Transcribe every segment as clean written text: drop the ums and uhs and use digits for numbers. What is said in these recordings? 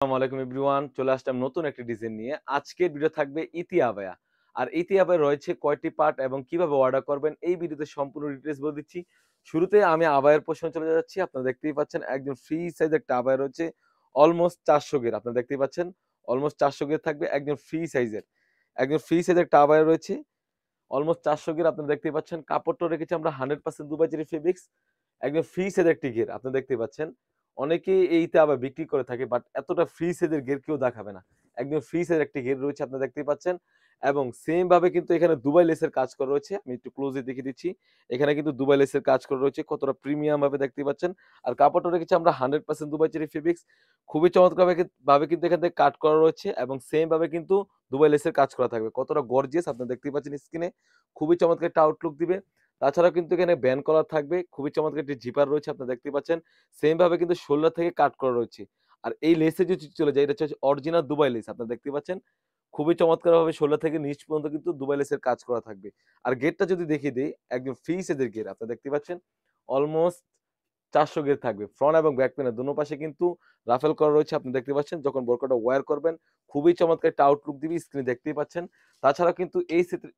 আসসালামু আলাইকুম এভরিওয়ান, চলে আসলাম নতুন একটি ডিজাইন নিয়ে। আজকের ভিডিও থাকবে ইতি আবায়া। আর ইতি আবায়া রয়েছে কয়টি পার্ট এবং কিভাবে অর্ডার করবেন এই ভিডিওতে সম্পূর্ণ ডিটেইলস বলে দিচ্ছি। শুরুতে আমি আবায়ার পোরশনে চলে যাচ্ছি। আপনারা দেখতেই পাচ্ছেন একদম ফ্রি সাইজ একটা আবায়া রয়েছে। অলমোস্ট 400 গের। আপনারা দেখতেই পাচ্ছেন অলমোস্ট 400 গের থাকবে একদম ফ্রি সাইজের। একদম ফ্রি সাইজের একটা আবায়া রয়েছে। অলমোস্ট 400 গের আপনারা দেখতেই পাচ্ছেন। কাপড়টাও রেখেছি আমরা 100% দুবাই চেরি ফেব্রিক্স। একদম ফ্রি সাইজের একটি ঘের আপনারা দেখতেই পাচ্ছেন। অনেকেই এইটা আবার বিক্রি করে থাকে বাট এতটা ফ্রি সাইজের ঘের কেউ দেখাবে না। একদম ফ্রি সাইজের একটি ঘের রয়েছে আপনারা দেখতেই পাচ্ছেন এবং সেম ভাবে কিন্তু এখানে দুবাই লেসের কাজ করা রয়েছে। আমি একটু ক্লোজলি দেখিয়ে দিচ্ছি। এখানে কিন্তু দুবাই লেসের কাজ করা রয়েছে। কতটা প্রিমিয়াম ভাবে দেখতেই পাচ্ছেন। আর কাপড়টা রেখেছি আমরা 100% দুবাই চেরি ফেব্রিক্স। খুবই চমৎকার ভাবে কিন্তু এখান থেকে কাট করা রয়েছে এবং সেম ভাবে কিন্তু দুবাই লেসের কাজ করা থাকবে। কতটা গর্জিয়াস আপনারা দেখতেই পাচ্ছেন স্ক্রিনে। খুবই চমৎকার একটা আউটলুক দিবে। তাছাড়াও কিন্তু এখানে ব্যান্ড কলার থাকবে। খুবই চমৎকার একটি জিপার রয়েছে আপনারা দেখতেই পাচ্ছেন। সেম ভাবে কিন্তু শোল্ডার থেকে কাট করা রয়েছে। আর এই লেসে যদি চলে যাই এটা হচ্ছে অরিজিনাল দুবাই লেস আপনারা দেখতেই পাচ্ছেন। খুবই চমৎকারভাবে শোল্ডার থেকে নিচ পর্যন্ত কিন্তু দুবাই লেসের কাজ করা থাকবে। আর গেটটা যদি দেখিয়ে দেই একদম ফ্রি সাইজের গেট আপনারা দেখতেই পাচ্ছেন। অলমোস্ট ৪০০ গের থাকবে। ফ্রন্ট এবং ব্যাক প্যানেল দোনো পাশে কিন্তু রাফেল করা রয়েছে আপনি দেখতে পাচ্ছেন। যখন বোরকাটা ওয়্যার করবেন খুবই চমৎকার একটা আউটলুক দিবে স্ক্রিনে দেখতেই পাচ্ছেন। তাছাড়াও কিন্তু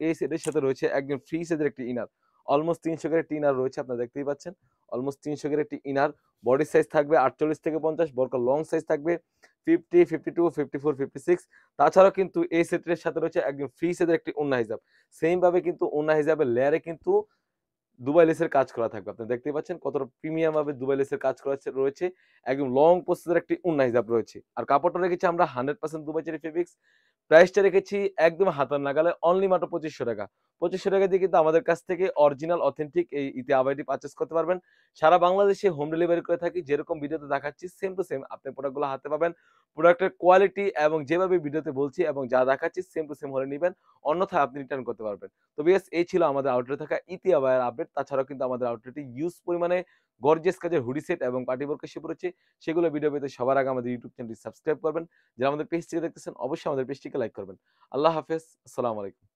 এই সেটের সাথে রয়েছে একদম ফ্রি সাইজের একটি ইনার। অলমোস্ট ৩০০ গের একটি ইনার রয়েছে আপনারা দেখতেই পাচ্ছেন। অলমোস্ট ৩০০ গের একটি ইনার। বডি সাইজ থাকবে ৪৮ থেকে ৫০, বোরকার লং সাইজ থাকবে 50, 52, 54, 56। তাছাড়াও কিন্তু এই সেটের সাথে রয়েছে একদম ফ্রি সাইজের একটি ওন্না হিজাব। সেম ভাবে কিন্তু ওন্না হিজাবের লেয়ারে কিন্তু দুবাই লেসের কাজ করা থাকবে। আপনারা দেখতেই পাচ্ছেন কতটা প্রিমিয়াম ভাবে দুবাই লেসের কাজ করা রয়েছে। একদম লং প্রসেসের একটি ওন্না হিজাব রয়েছে। আর কাপড়টা রেখেছি আমরা 100% দুবাই চেরি ফেব্রিক্স। প্রাইসটা রেখেছি একদম হাতের নাগালে অনলি মাত্র ৳২৫০০। ৳২৫০০ দিয়ে কিন্তু আমাদের কাছ থেকে অরিজিনাল অথেন্টিক এই ইতি আবায়াটি পারচেজ করতে পারবেন। সারা বাংলাদেশে হোম ডেলিভারি করে থাকি। যেরকম ভিডিওতে দেখাচ্ছি সেম টু সেম আপনি প্রোডাক্টগুলো হাতে পাবেন। প্রোডাক্টের কোয়ালিটি এবং যেভাবে ভিডিওতে বলছি এবং যা দেখাচ্ছি সেম টু সেম হলে নিবেন। অন্যথায় আপনি রিটার্ন করতে পারবেন। তো ভিউয়ার্স এই ছিল আমাদের আউটলেটে থাকা ইতি আবায়ার আপডেট। তাছাড়াও কিন্তু আমাদের আউটলেটে হিউজ পরিমাণে গর্জিয়াস কাজের হুডি সেট এবং পার্টি বোরকা এসে পড়েছে। সেগুলো ভিডিও পেতে সবার আগে আমাদের ইউটিউব চ্যানেলটি সাবস্ক্রাইব করবেন। যারা আমাদের পেজ থেকে দেখতেছেন অবশ্যই আমাদের পেজটিকে লাইক করবেন। আল্লাহ হাফেজ। আসসালামু আলাইকুম।